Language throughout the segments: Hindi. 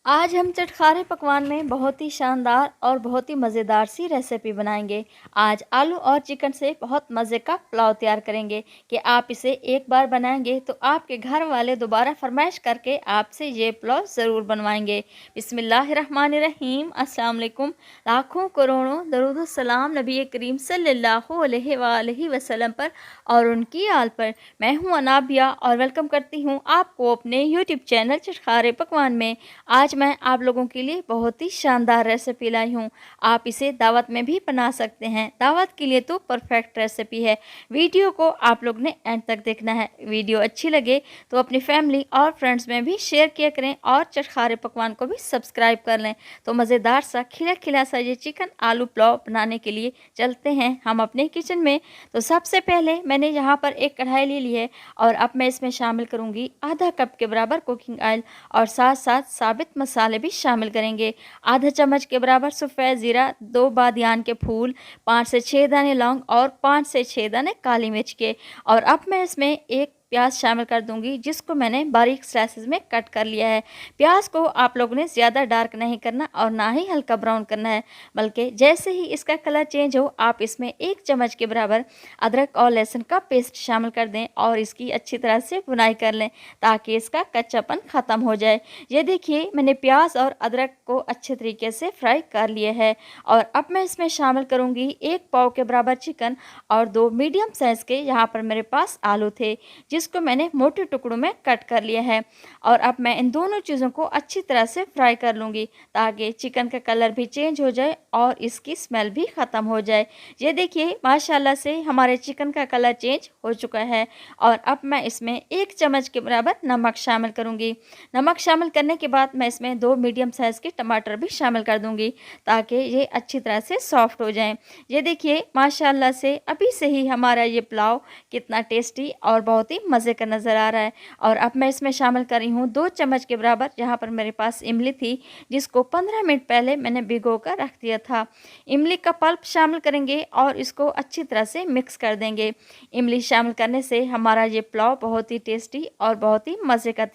आज हम चटखारे पकवान में बहुत ही शानदार और बहुत ही मज़ेदार सी रेसिपी बनाएंगे। आज आलू और चिकन से बहुत मज़े का पुलाव तैयार करेंगे कि आप इसे एक बार बनाएंगे तो आपके घर वाले दोबारा फरमाइश करके आपसे ये पुलाव ज़रूर बनवाएंगे। बिस्मिल्लाहिर्रहमानिर्रहीम। अस्सलाम वालेकुम। लाखों करोड़ों दरूद सलाम नबी करीम सल्लल्लाहु अलैहि वसल्लम पर और उनकी आल पर। मैं हूँ अनाबिया और वेलकम करती हूँ आपको अपने यूट्यूब चैनल चटखारे पकवान में। आज मैं आप लोगों के लिए बहुत ही शानदार रेसिपी लाई हूँ। आप इसे दावत में भी बना सकते हैं। दावत के लिए तो परफेक्ट रेसिपी है। वीडियो को आप लोग ने एंड तक देखना है। वीडियो अच्छी लगे तो अपनी फैमिली और फ्रेंड्स में भी शेयर किया करें और चटखारे पकवान को भी सब्सक्राइब कर लें। तो मज़ेदार सा खिला खिला सा ये चिकन आलू पुलाव बनाने के लिए चलते हैं हम अपने किचन में। तो सबसे पहले मैंने यहाँ पर एक कढ़ाई ले ली है और अब मैं इसमें शामिल करूँगी आधा कप के बराबर कुकिंग ऑयल और साथ साथ साबित मसाले भी शामिल करेंगे। आधा चम्मच के बराबर सफ़ेद ज़ीरा, 2 बादियान के फूल, 5 से 6 दाने लौंग और 5 से 6 दाने काली मिर्च के। और अब मैं इसमें एक प्याज शामिल कर दूंगी जिसको मैंने बारीक स्लाइसेस में कट कर लिया है। प्याज को आप लोगों ने ज़्यादा डार्क नहीं करना और ना ही हल्का ब्राउन करना है, बल्कि जैसे ही इसका कलर चेंज हो आप इसमें 1 चम्मच के बराबर अदरक और लहसुन का पेस्ट शामिल कर दें और इसकी अच्छी तरह से भुनाई कर लें ताकि इसका कच्चापन ख़त्म हो जाए। ये देखिए मैंने प्याज और अदरक को अच्छे तरीके से फ्राई कर लिए है। और अब मैं इसमें शामिल करूँगी 1 पाव के बराबर चिकन और 2 मीडियम साइज़ के यहाँ पर मेरे पास आलू थे जिसको मैंने मोटे टुकड़ों में कट कर लिया है। और अब मैं इन दोनों चीज़ों को अच्छी तरह से फ्राई कर लूँगी ताकि चिकन का कलर भी चेंज हो जाए और इसकी स्मेल भी ख़त्म हो जाए। ये देखिए माशाल्लाह से हमारे चिकन का कलर चेंज हो चुका है। और अब मैं इसमें 1 चम्मच के बराबर नमक शामिल करूँगी। नमक शामिल करने के बाद मैं इसमें 2 मीडियम साइज़ के टमाटर भी शामिल कर दूँगी ताकि ये अच्छी तरह से सॉफ्ट हो जाएँ। ये देखिए माशाल्लाह से अभी से ही हमारा ये पुलाव कितना टेस्टी और बहुत ही मज़े का नज़र आ रहा है। और अब मैं इसमें शामिल कर रही हूँ 2 चम्मच के बराबर यहाँ पर मेरे पास इमली थी जिसको 15 मिनट पहले मैंने भिगो कर रख दिया था। इमली का पल्प शामिल करेंगे और इसको अच्छी तरह से मिक्स कर देंगे। इमली शामिल करने से हमारा ये पुलाव बहुत ही टेस्टी और बहुत ही मज़े का।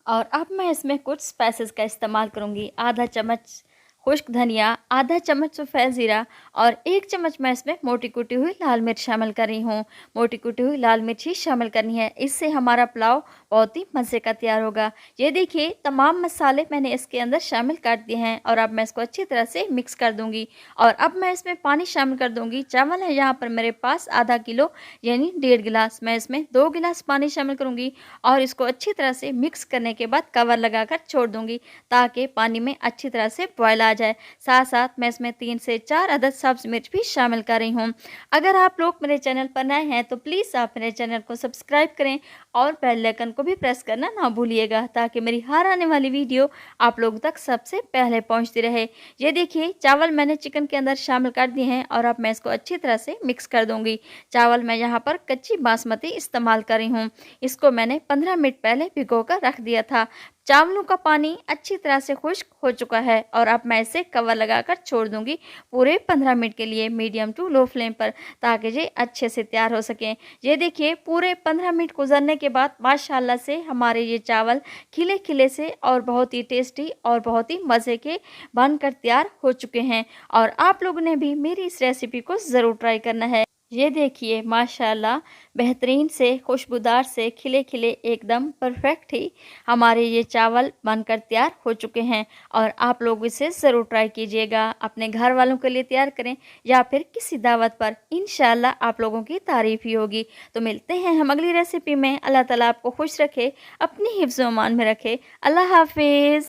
और अब मैं इसमें कुछ स्पाइसेस का इस्तेमाल करूँगी। आधा चम्मच खुश्क धनिया, आधा चम्मच सफ़ेद ज़ीरा और 1 चम्मच मैं इसमें मोटी कुटी हुई लाल मिर्च शामिल कर रही हूँ। मोटी कुटी हुई लाल मिर्च ही शामिल करनी है, इससे हमारा पुलाव बहुत ही मज़े का तैयार होगा। ये देखिए तमाम मसाले मैंने इसके अंदर शामिल कर दिए हैं और अब मैं इसको अच्छी तरह से मिक्स कर दूँगी। और अब मैं इसमें पानी शामिल कर दूँगी। चावल है यहाँ पर मेरे पास आधा किलो यानी 1.5 गिलास, मैं इसमें 2 गिलास पानी शामिल करूँगी और इसको अच्छी तरह से मिक्स करने के बाद कवर लगाकर छोड़ दूँगी ताकि पानी में अच्छी तरह से बॉयल आ जाए। साथ साथ मैं इसमें 3 से 4 अदद सब्ज़ मिर्च भी शामिल कर रही हूँ। अगर आप लोग मेरे चैनल पर नए हैं तो प्लीज़ आप मेरे चैनल को सब्सक्राइब करें और बेल आइकन को भी प्रेस करना ना भूलिएगा ताकि मेरी हर आने वाली वीडियो आप लोगों तक सबसे पहले पहुँचती रहे। ये देखिए चावल मैंने चिकन के अंदर शामिल कर दिए हैं और अब मैं इसको अच्छी तरह से मिक्स कर दूँगी। चावल मैं यहाँ पर कच्ची बासमती इस्तेमाल कर रही हूँ। इसको मैंने 15 मिनट पहले भिगो कर रख दिया था। चावलों का पानी अच्छी तरह से खुश्क हो चुका है और अब मैं इसे कवर लगाकर छोड़ दूंगी पूरे 15 मिनट के लिए मीडियम टू लो फ्लेम पर ताकि ये अच्छे से तैयार हो सकें। ये देखिए पूरे 15 मिनट गुजरने के बाद माशाल्लाह से हमारे ये चावल खिले खिले से और बहुत ही टेस्टी और बहुत ही मज़े के बनकर तैयार हो चुके हैं। और आप लोगों ने भी मेरी इस रेसिपी को ज़रूर ट्राई करना है। ये देखिए माशाल्लाह बेहतरीन से खुशबूदार से खिले खिले एकदम परफेक्ट ही हमारे ये चावल बनकर तैयार हो चुके हैं। और आप लोग इसे ज़रूर ट्राई कीजिएगा, अपने घर वालों के लिए तैयार करें या फिर किसी दावत पर, इंशाल्लाह आप लोगों की तारीफ़ ही होगी। तो मिलते हैं हम अगली रेसिपी में। अल्लाह ताला आपको खुश रखे, अपनी हिफ्ज़-ओ-अमान में रखे। अल्लाह हाफिज़।